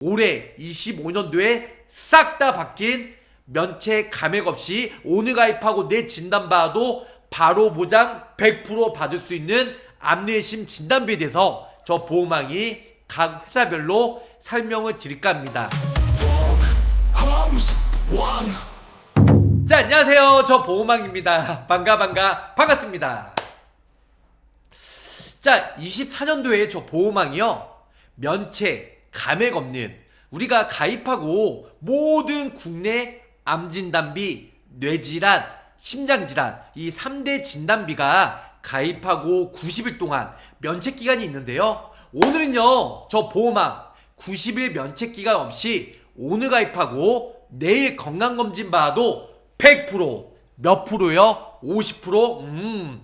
올해 25년도에 싹 다 바뀐 면책 감액 없이 오늘 가입하고 내 진단 받아도 바로 보장 100% 받을 수 있는 암내심 진단비에 대해서 저 보험왕이 각 회사별로 설명을 드릴까 합니다. 자, 안녕하세요. 저 보험왕입니다. 반갑습니다. 자, 24년도에 저 보험왕이요, 면책 감액 없는, 우리가 가입하고 모든 국내 암진단비, 뇌질환, 심장질환 이 3대 진단비가 가입하고 90일 동안 면책기간이 있는데요, 오늘은요 저 보험왕 90일 면책기간 없이 오늘 가입하고 내일 건강검진 받아도 100%, 몇 프로요? 50%?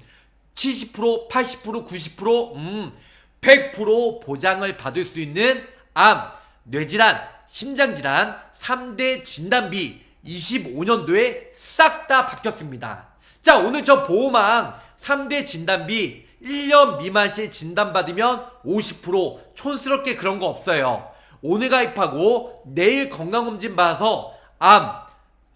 70%, 80%, 90%? 100% 보장을 받을 수 있는 암, 뇌질환, 심장질환 3대 진단비 25년도에 싹 다 바뀌었습니다. 자, 오늘 저 보험왕 3대 진단비 1년 미만 시 진단받으면 50%, 촌스럽게 그런 거 없어요. 오늘 가입하고 내일 건강검진 받아서 암,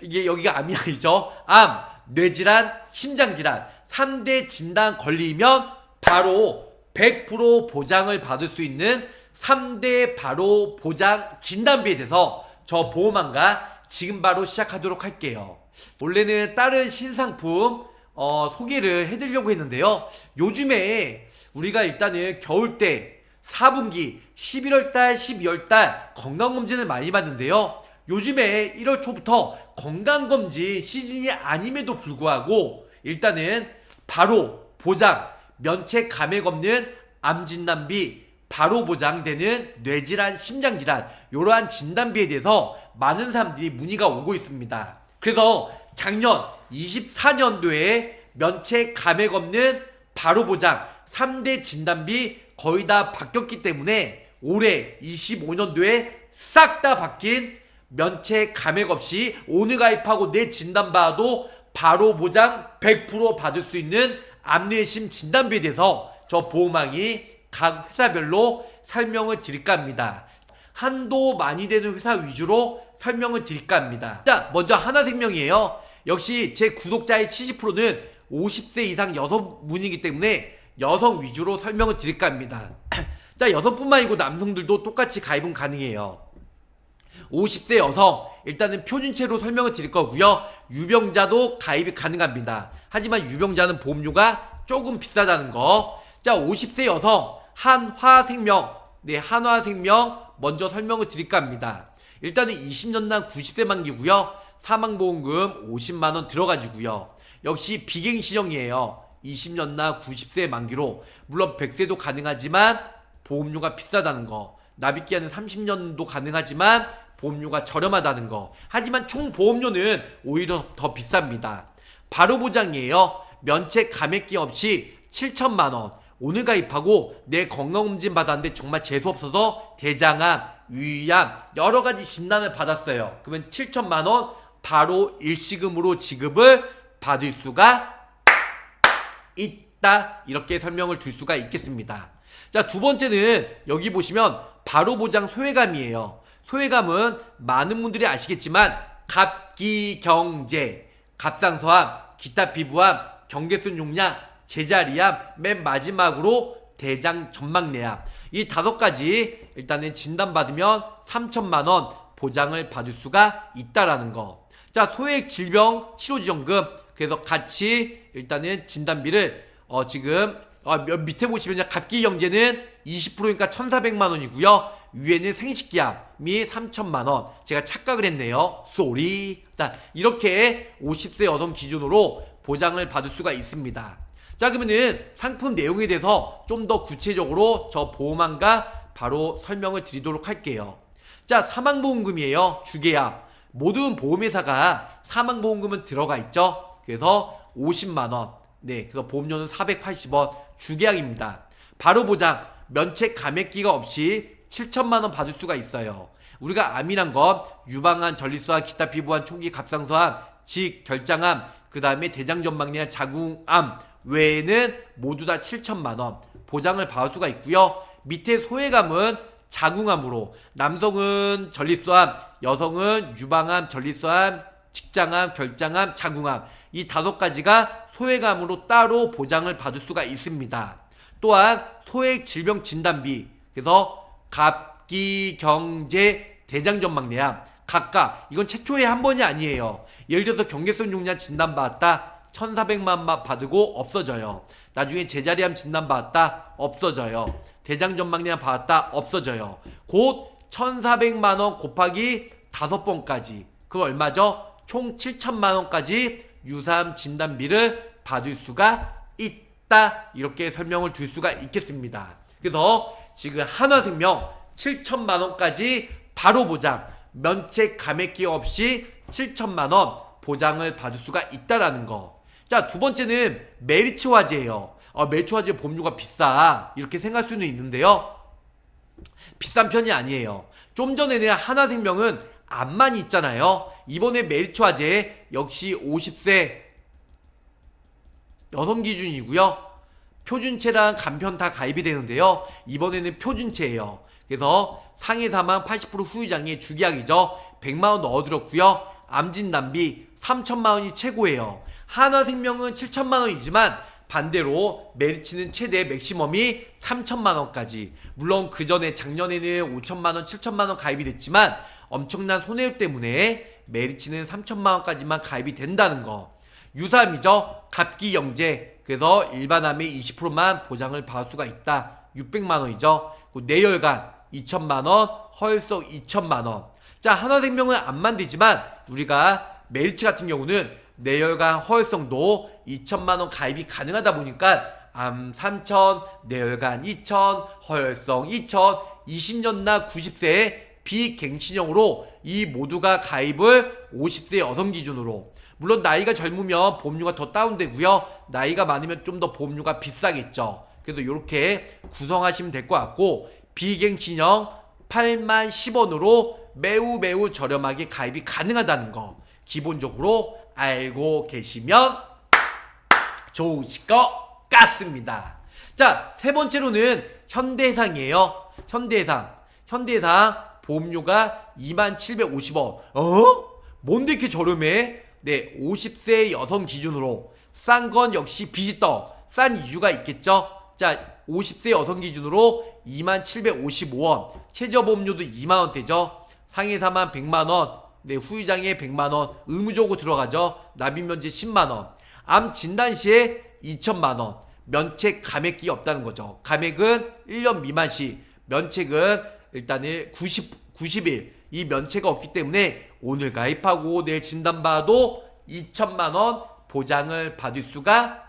이게 여기가 암이 아니죠, 암, 뇌질환, 심장질환 3대 진단 걸리면 바로 100% 보장을 받을 수 있는 3대 바로 보장 진단비에 대해서 저 보험왕과 지금 바로 시작하도록 할게요. 원래는 다른 신상품 소개를 해드리려고 했는데요, 요즘에 우리가 일단은 겨울 때 4분기 11월달 12월달 건강검진을 많이 받는데요, 요즘에 1월 초부터 건강검진 시즌이 아님에도 불구하고 일단은 바로 보장, 면책 감액 없는 암진단비, 바로 보장되는 뇌질환, 심장질환 이러한 진단비에 대해서 많은 사람들이 문의가 오고 있습니다. 그래서 작년 24년도에 면책 감액 없는 바로 보장 3대 진단비 거의 다 바뀌었기 때문에 올해 25년도에 싹 다 바뀐 면책 감액 없이 오늘 가입하고 내 진단 받아도 바로 보장 100% 받을 수 있는 암내심 진단비에 대해서 저 보험왕이 각 회사별로 설명을 드릴까 합니다. 한도 많이 되는 회사 위주로 설명을 드릴까 합니다. 자, 먼저 하나생명이에요. 역시 제 구독자의 70%는 50세 이상 여성분이기 때문에 여성 위주로 설명을 드릴까 합니다. 자, 여성뿐만 아니고 남성들도 똑같이 가입은 가능해요. 50세 여성, 일단은 표준체로 설명을 드릴 거고요, 유병자도 가입이 가능합니다. 하지만 유병자는 보험료가 조금 비싸다는 거. 자, 50세 여성 한화생명, 네, 한화생명 먼저 설명을 드릴까 합니다. 일단은 20년당 90세 만기고요, 사망보험금 50만원 들어가지고요, 역시 비갱신형이에요. 20년당 90세 만기로, 물론 100세도 가능하지만 보험료가 비싸다는 거, 납입기한은 30년도 가능하지만 보험료가 저렴하다는 거. 하지만 총 보험료는 오히려 더 비쌉니다. 바로 보장이에요. 면책 감액기 없이 7천만원, 오늘 가입하고 내 건강검진 받았는데 정말 재수없어서 대장암, 위암 여러가지 진단을 받았어요. 그러면 7천만원 바로 일시금으로 지급을 받을 수가 있다, 이렇게 설명을 드릴 수가 있겠습니다. 자, 두 번째는 여기 보시면 바로 보장 소외감이에요. 소외감은 많은 분들이 아시겠지만 갑기경제, 갑상선암, 기타 피부암, 경계선 용량, 제자리암, 맨 마지막으로 대장 점막내암, 이 5가지 일단은 진단받으면 3천만원 보장을 받을 수가 있다라는 거. 자, 소액 질병 치료지원금, 그래서 같이 일단은 진단비를 지금 밑에 보시면 갑기경제는 20%니까 1,400만원이고요 위에는 생식기암이 3천만원. 제가 착각을 했네요, 쏘리. 이렇게 50세 여성 기준으로 보장을 받을 수가 있습니다. 자, 그러면은 상품 내용에 대해서 좀 더 구체적으로 저 보험왕과 바로 설명을 드리도록 할게요. 자, 사망보험금이에요. 주계약, 모든 보험회사가 사망보험금은 들어가 있죠. 그래서 50만원, 네, 그래서 보험료는 480원, 주계약입니다. 바로 보장, 면책 감액기가 없이 7천만원 받을 수가 있어요. 우리가 암이란 건 유방암, 전립선암, 기타 피부암, 초기 갑상선암, 직, 결장암, 그 다음에 대장점막내암, 자궁암 외에는 모두 다 7천만원 보장을 받을 수가 있고요. 밑에 소외감은 자궁암으로 남성은 전립선암, 여성은 유방암, 전립선암, 직장암, 결장암, 자궁암 이 5가지가 소액암으로 따로 보장을 받을 수가 있습니다. 또한 소액 질병 진단비 그래서 갑기, 경제, 대장전막내암 각각 이건 최초에 한 번이 아니에요. 예를 들어서 경계성 용량 진단받았다 1,400만 받고 없어져요. 나중에 제자리암 진단받았다 없어져요. 대장전막내암 받았다 없어져요. 곧 1,400만원 곱하기 5번까지 그럼 얼마죠? 총 7천만원까지 유사암 진단비를 받을 수가 있다 이렇게 설명을 드릴 수가 있겠습니다. 그래서 지금 한화생명 7천만원까지 바로 보장 면책 감액기여 없이 7천만원 보장을 받을 수가 있다라는 거. 자, 두 번째는 메리츠 화재예요. 메리츠 화재 보험료가 비싸 이렇게 생각할 수는 있는데요. 비싼 편이 아니에요. 좀 전에는 한화생명은 암만 있잖아요. 이번에 메리츠 화재 역시 50세 여성 기준이고요. 표준체랑 간편 다 가입이 되는데요. 이번에는 표준체예요. 그래서 상해 사망 80% 후유장애 주기약이죠. 100만원 넣어들었고요. 암진단비 3천만원이 최고예요. 한화생명은 7천만원이지만 반대로 메리츠는 최대 맥시멈이 3천만원까지. 물론 그 전에 작년에는 5천만원, 7천만원 가입이 됐지만 엄청난 손해율 때문에 메리츠는 3천만원까지만 가입이 된다는 거. 유사암이죠. 갑기영재. 그래서 일반암의 20%만 보장을 받을 수가 있다. 600만원이죠. 뇌혈관 2천만원, 허혈성 2천만원. 자, 한화생명은 암만 되지만 우리가 메리츠 같은 경우는 뇌혈관, 허혈성도 2천만원 가입이 가능하다 보니까 암 3천, 뇌혈관 2천, 허혈성 2천, 20년 나 90세에 비갱신형으로 이 모두가 가입을 50세 여성 기준으로. 물론 나이가 젊으면 보험료가 더 다운되고요. 나이가 많으면 좀 더 보험료가 비싸겠죠. 그래서 이렇게 구성하시면 될 것 같고 비갱신형 8만 10원으로 매우 저렴하게 가입이 가능하다는 거 기본적으로 알고 계시면 좋으실 것 같습니다. 자, 세 번째로는 현대해상이에요. 현대해상 보험료가 2750원. 뭔데 이렇게 저렴해? 네, 50세 여성 기준으로 싼 건 역시 비지떡. 싼 이유가 있겠죠. 자, 50세 여성 기준으로 2755원. 최저보험료도 2만원대죠. 상해 사망 100만원. 네, 후유장애 100만원. 의무적으로 들어가죠. 납입면제 10만원. 암 진단 시에 2천만원. 면책 감액기 없다는 거죠. 감액은 1년 미만 시. 면책은 일단은 90일. 이 면책가 없기 때문에 오늘 가입하고 내일 진단받아도 2천만원 보장을 받을 수가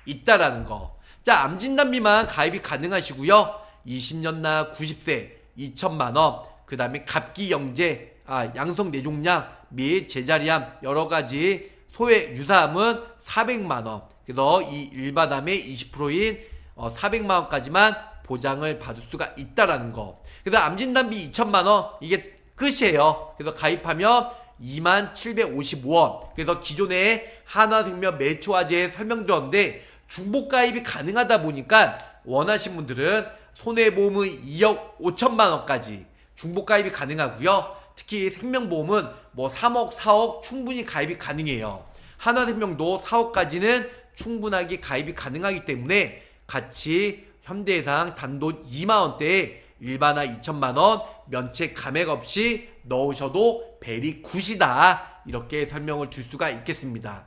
있다라는 거. 자, 암진단비만 가입이 가능하시고요. 20년 나 90세 2천만원. 그 다음에 갑기영재, 양성뇌종양 및 제자리암 여러가지 소외 유사암은 400만원. 그래서 이 일반암의 20%인 400만원까지만 보장을 받을 수가 있다라는 거. 그래서 암진단비 2천만원 이게 끝이에요. 그래서 가입하면 2755원. 그래서 기존에 한화생명 메리츠 화재 설명드렸는데 중복 가입이 가능하다 보니까 원하신 분들은 손해보험은 2억 5천만원까지 중복 가입이 가능하고요. 특히 생명보험은 뭐 3억, 4억 충분히 가입이 가능해요. 한화생명도 4억까지는 충분하게 가입이 가능하기 때문에 같이 현대해상 단돈 2만원대에 일반화 2천만원 면책 감액 없이 넣으셔도 벨이 굿이다 이렇게 설명을 드릴 수가 있겠습니다.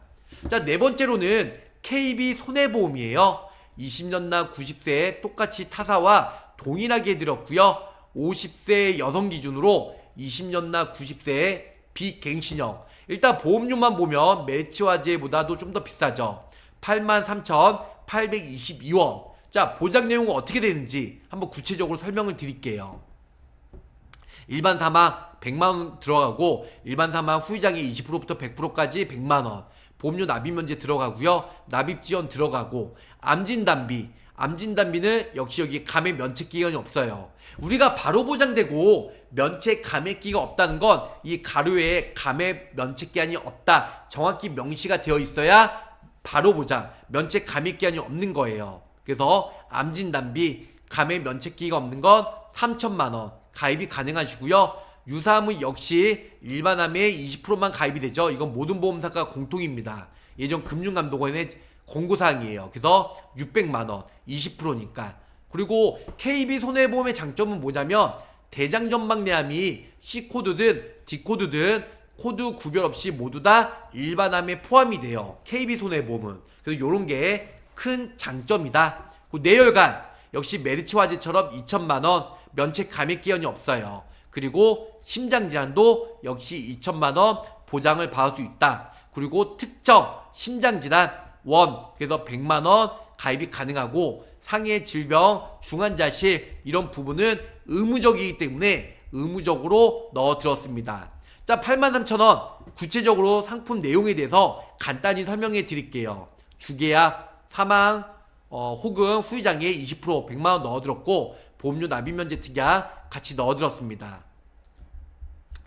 자, 네 번째로는 KB 손해보험이에요. 20년 나 90세에 똑같이 타사와 동일하게 들었고요. 50세 여성 기준으로 20년 나 90세에 비갱신형. 일단 보험료만 보면 메리츠 화재보다도 좀 더 비싸죠. 83,822원. 자, 보장 내용은 어떻게 되는지 한번 구체적으로 설명을 드릴게요. 일반 사망 100만원 들어가고 일반 사망 후유장애 20%부터 100%까지 100만원. 보험료 납입면제 들어가고요. 납입지원 들어가고 암진단비는 역시 여기 감액 면책기간이 없어요. 우리가 바로 보장되고 면책 감액기가 없다는 건 이 가로에 감액 면책기한이 없다 정확히 명시가 되어 있어야 바로 보장 면책 감액기한이 없는 거예요. 그래서 암진단비 감액 면책기가 없는 건 3천만원 가입이 가능하시고요. 유사암은 역시 일반암에 20%만 가입이 되죠. 이건 모든 보험사가 공통입니다. 예전 금융감독원의 권고사항이에요. 그래서 600만원 20%니까. 그리고 KB손해보험의 장점은 뭐냐면 대장전방내암이 C코드든 D코드든 코드 구별 없이 모두 다 일반암에 포함이 돼요. KB손해보험은. 그래서 요런 게 큰 장점이다. 뇌혈관 역시 메리츠화재처럼 2천만원 면책 감액기한이 없어요. 그리고 심장질환도 역시 2천만원 보장을 받을 수 있다. 그리고 특정 심장질환 그래서 100만원 가입이 가능하고 상해 질병 중환자실 이런 부분은 의무적이기 때문에 의무적으로 넣어들었습니다. 자, 83,000원 구체적으로 상품 내용에 대해서 간단히 설명해 드릴게요. 주계약, 사망, 혹은 후유장애 20% 100만원 넣어들었고 보험료 납입면제 특약 같이 넣어들었습니다.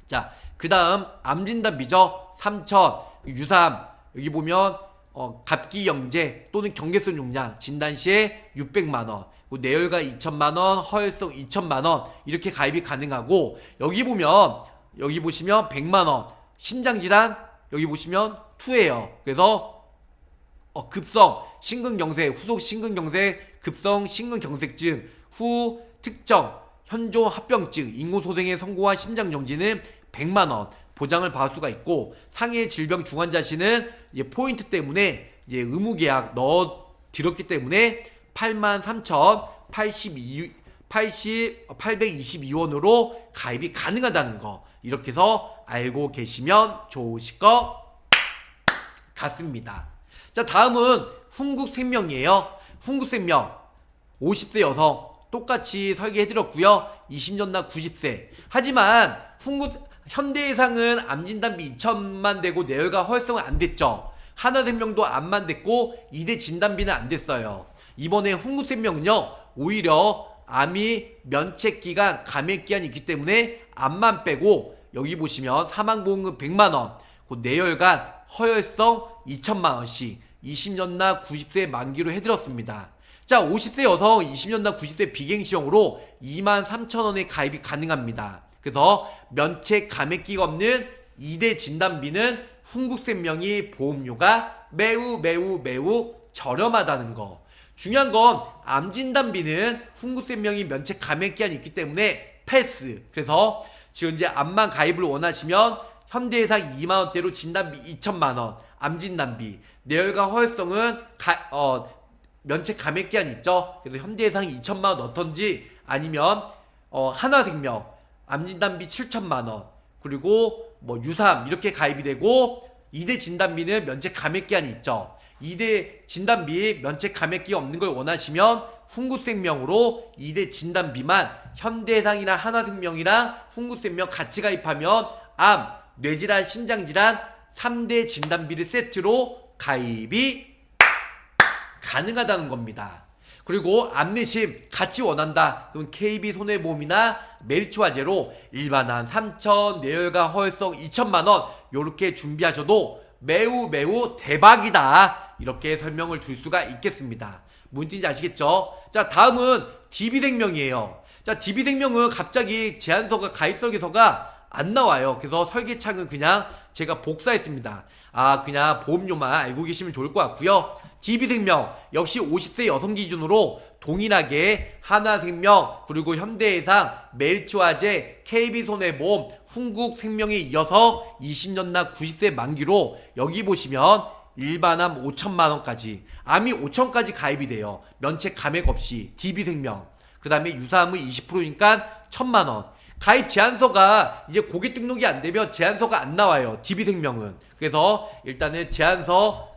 자, 그 다음 암진단비죠. 3,000 유사암 여기 보면 갑기영재 또는 경계성 용량 진단시에 600만원 뇌혈관 2천만원 허혈성 2천만원 이렇게 가입이 가능하고 여기 보시면 100만원 심장질환 여기 보시면 2예요. 그래서 급성 심근경색 후속 심근경색 급성 심근경색증 후 특정 현존 합병증 인공소생에 성공한 심장정지는 100만원 보장을 받을 수가 있고 상해 질병 중환자시는 이제 포인트 때문에 이제 의무계약 넣어드렸기 때문에 83,082원으로 가입이 가능하다는 거 이렇게 해서 알고 계시면 좋으실 것 같습니다. 자, 다음은 훈국생명이에요. 훈국생명 50세 여성 똑같이 설계해드렸고요. 20년 나 90세. 하지만 현대해상은 암진단비 2천만 되고 뇌혈관 허혈성은 안 됐죠. 하나생명도 암만 됐고 2대 진단비는 안 됐어요. 이번에 훈국생명은요 오히려 암이 면책기간 감액기한이 있기 때문에 암만 빼고 여기 보시면 사망보험금 100만원 뇌혈관 허혈성 2천만원씩 20년 나 90세 만기로 해드렸습니다. 자, 50세 여성 20년 나 90세 비갱시형으로 23,000원에 가입이 가능합니다. 그래서 면책 감액기가 없는 2대 진단비는 훈국생명이 보험료가 매우 저렴하다는 거. 중요한 건 암진단비는 훈국생명이 면책 감액기한이 있기 때문에 패스. 그래서 지금 이제 암만 가입을 원하시면 현대해상 2만원대로 진단비 2천만원 암진단비 뇌혈관 허혈성은 면책 감액기한이 있죠. 그래서 현대해상이 2천만원 넣던지 아니면 한화생명 암진단비 7천만원 그리고 뭐 유삼 이렇게 가입이 되고 2대 진단비는 면책 감액기한이 있죠. 2대 진단비 면책 감액기가 없는 걸 원하시면 훈국생명으로 2대 진단비만 현대해상이랑 한화생명이랑 훈국생명 같이 가입하면 암, 뇌질환, 심장질환 3대 진단비를 세트로 가입이 가능하다는 겁니다. 그리고 암내심 같이 원한다. 그럼 KB손해보험이나 메리츠화재로 일반암 3천, 뇌혈관 허혈성 2천만원 요렇게 준비하셔도 매우 대박이다. 이렇게 설명을 줄 수가 있겠습니다. 무슨 뜻인지 아시겠죠? 자, 다음은 DB생명이에요. 자, DB생명은 갑자기 제안서가 가입설계서가 안 나와요. 그래서 설계창은 그냥 제가 복사했습니다. 그냥 보험료만 알고 계시면 좋을 것 같고요. DB생명 역시 50세 여성 기준으로 동일하게 한화생명 그리고 현대해상 메리츠화재 KB손해보험 훈국생명에 이어서 20년 나 90세 만기로 여기 보시면 일반암 5천만원까지 암이 5천까지 가입이 돼요. 면책 감액 없이 DB생명 그 다음에 유사암은 20%니까 1,000만원 가입 제안서가 이제 고객 등록이 안 되면 제안서가 안 나와요. DB생명은. 그래서 일단은 제안서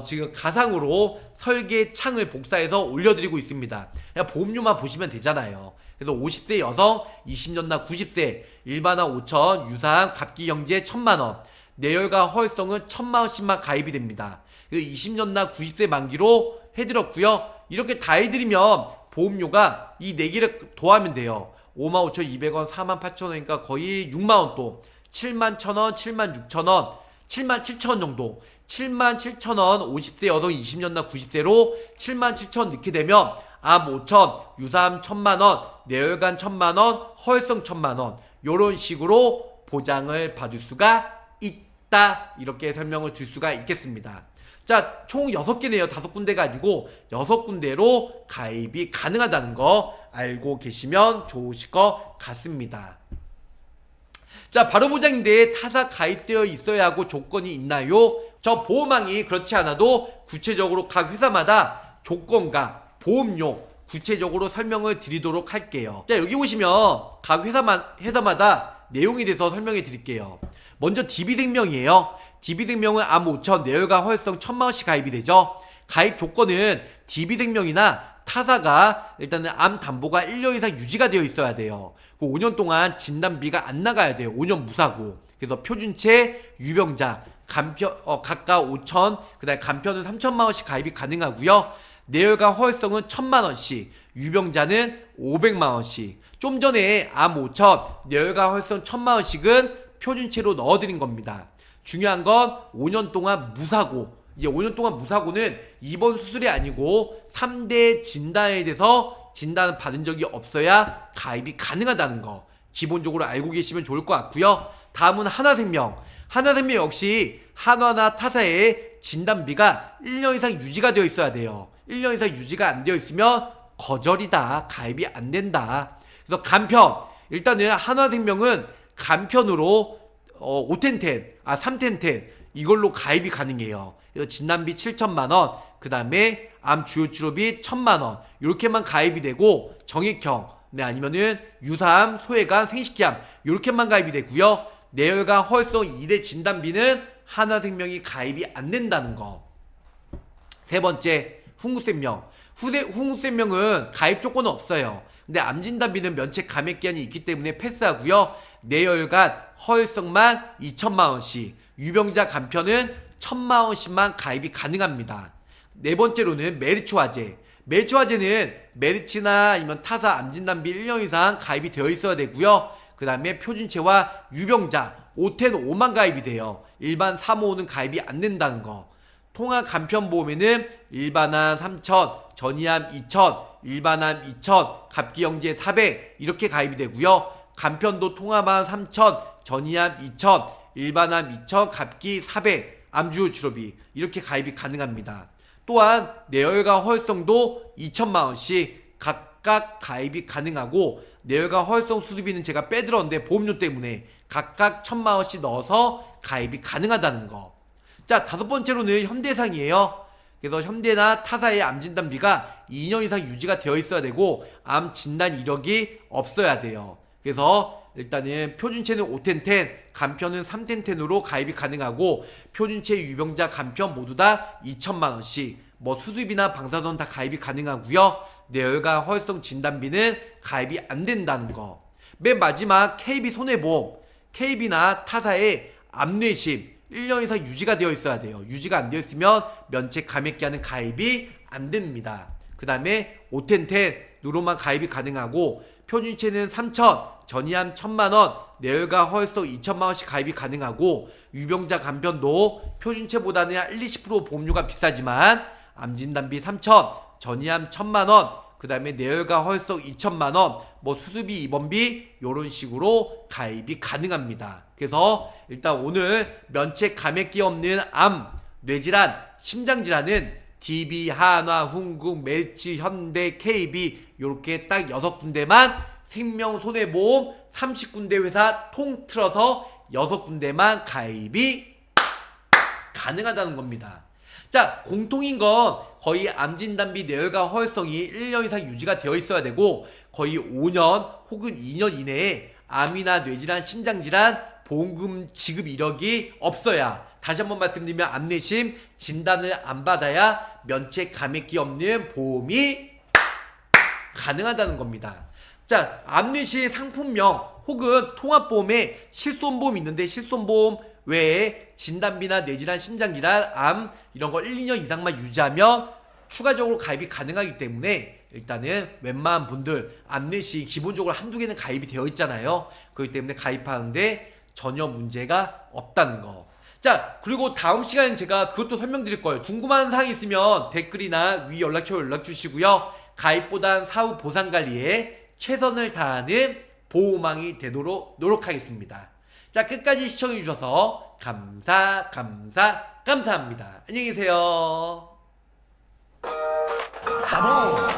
지금 가상으로 설계창을 복사해서 올려드리고 있습니다. 그냥 보험료만 보시면 되잖아요. 그래서 50세 여성 20년 나 90세 일반암 5천 유사암 갑기영재 1,000만원 뇌혈관 허혈성은 1,000만원씩만 가입이 됩니다. 그래서 20년 나 90세 만기로 해드렸고요. 이렇게 다 해드리면 보험료가 이 4개를 더하면 돼요. 55,200원 48,000원이니까 거의 6만원 또 71,000원 76,000원 77,000원 정도 77,000원 50세 여성 20년 나 90세로 77,000원 넣게 되면 암 5천, 유사암 1,000만원, 뇌혈관 1,000만원, 허혈성 1,000만원 요런 식으로 보장을 받을 수가 있다. 이렇게 설명을 드릴 수가 있겠습니다. 자, 총 6개네요. 5군데가 아니고 6군데로 가입이 가능하다는 거 알고 계시면 좋으실 것 같습니다. 자, 바로보장인데 타사 가입되어 있어야 하고 조건이 있나요? 저 보험왕이 그렇지 않아도 구체적으로 각 회사마다 조건과 보험료 구체적으로 설명을 드리도록 할게요. 자, 여기 보시면 각 회사마다 내용에 대해서 설명해 드릴게요. 먼저 DB생명이에요. DB생명은 암 5천, 뇌혈관 허혈성 1,000만원씩 가입이 되죠. 가입 조건은 DB생명이나 타사가 일단은 암 담보가 1년 이상 유지가 되어 있어야 돼요. 그 5년 동안 진단비가 안 나가야 돼요. 5년 무사고. 그래서 표준체, 유병자, 간편, 각각 5천, 그 다음에 간편은 3,000만원씩 가입이 가능하고요. 뇌혈관 허혈성은 1,000만원씩, 유병자는 500만원씩. 좀 전에 암 5천, 뇌혈관 허혈성 1,000만원씩은 표준체로 넣어드린 겁니다. 중요한 건 5년 동안 무사고, 이제 5년 동안 무사고는 입원 수술이 아니고 3대 진단에 대해서 진단을 받은 적이 없어야 가입이 가능하다는 거 기본적으로 알고 계시면 좋을 것 같고요. 다음은 하나생명. 하나생명 역시 한화나 타사의 진단비가 1년 이상 유지가 되어 있어야 돼요. 1년 이상 유지가 안 되어 있으면 거절이다. 가입이 안 된다. 그래서 간편. 일단은 한화생명은 간편으로 5텐텐, 3텐텐 이걸로 가입이 가능해요. 그래서 진단비 7,000만원, 그 다음에 암 주요 치료비 1,000만원 이렇게만 가입이 되고 정액형, 네, 아니면은 유사암, 소외감, 생식기암 이렇게만 가입이 되고요. 뇌혈관 허혈성 2대 진단비는 한화생명이 가입이 안 된다는 거. 세 번째, 훈구생명. 훈구생명은 가입 조건은 없어요. 근데 암 진단비는 면책 감액 기한이 있기 때문에 패스하고요. 뇌혈관 허혈성만 2,000만원씩, 유병자 간편은 1,000만원씩만 가입이 가능합니다. 네 번째로는 메리츠화재. 메리츠화재는 메리츠나 아니면 타사 암 진단비 1년 이상 가입이 되어 있어야 되고요. 그 다음에 표준체와 유병자 5텐 5만 가입이 돼요. 일반 355는 가입이 안 된다는 거. 통합 간편보험에는 일반암 3,000, 전이암 2,000, 일반암 2,000, 갑기영재 400 이렇게 가입이 되고요. 간편도 통합암 3,000, 전이암 2,000, 일반암 2,000, 갑기 400, 암주요 치료비 이렇게 가입이 가능합니다. 또한 뇌혈관 허혈성도 2,000만원씩 각각 가입이 가능하고, 뇌혈관 허혈성 수술비는 제가 빼들었는데 보험료 때문에 각각 1,000만원씩 넣어서 가입이 가능하다는 거. 자, 다섯 번째로는 현대상이에요. 그래서 현대나 타사의 암 진단비가 2년 이상 유지가 되어 있어야 되고 암 진단 이력이 없어야 돼요. 그래서 일단은 표준체는 5텐텐, 간편은 3텐텐으로 가입이 가능하고, 표준체 유병자 간편 모두 다 2,000만원씩, 뭐 수술비나 방사선 다 가입이 가능하고요. 뇌혈관 허혈성 진단비는 가입이 안 된다는 거. 맨 마지막 KB 손해보험. KB나 타사의 암뇌심 1년 이상 유지가 되어 있어야 돼요. 유지가 안 되어 있으면 면책 감액기한은 가입이 안 됩니다. 그 다음에 5텐텐으로만 가입이 가능하고, 표준체는 3,000, 전이암 1,000만원, 뇌혈관 허혈성 2,000만원씩 가입이 가능하고, 유병자 간편도 표준체보다는 1-20% 보험료가 비싸지만 암진단비 3,000, 전이암 1,000만원, 그 다음에 뇌혈관 허혈성 2,000만원, 뭐 수술비, 입원비 요런 식으로 가입이 가능합니다. 그래서 일단 오늘 면책 감액기 없는 암, 뇌질환, 심장질환은 DB, 한화, 훈국, 메리츠, 현대, KB 요렇게 딱 6군데만, 생명손해보험 30군데 회사 통틀어서 6군데만 가입이 가능하다는 겁니다. 자, 공통인 건 거의 암진단비 뇌혈관 허혈성이 1년 이상 유지가 되어 있어야 되고, 거의 5년 혹은 2년 이내에 암이나 뇌질환, 심장질환 보험금 지급 이력이 없어야, 다시 한번 말씀드리면 암내심 진단을 안 받아야 면책 감액기 없는 보험이 가능하다는 겁니다. 자, 암내시 상품명 혹은 통합보험에 실손보험 있는데, 실손보험 외에 진단비나 뇌질환, 심장질환, 암 이런 거 1, 2년 이상만 유지하면 추가적으로 가입이 가능하기 때문에 일단은 웬만한 분들 암내시 기본적으로 한두 개는 가입이 되어 있잖아요. 그렇기 때문에 가입하는데 전혀 문제가 없다는 거. 자, 그리고 다음 시간엔 제가 그것도 설명드릴 거예요. 궁금한 사항이 있으면 댓글이나 위 연락처로 연락 주시고요. 가입보단 사후 보상 관리에 최선을 다하는 보호망이 되도록 노력하겠습니다. 자, 끝까지 시청해주셔서 감사합니다. 안녕히 계세요. 가보.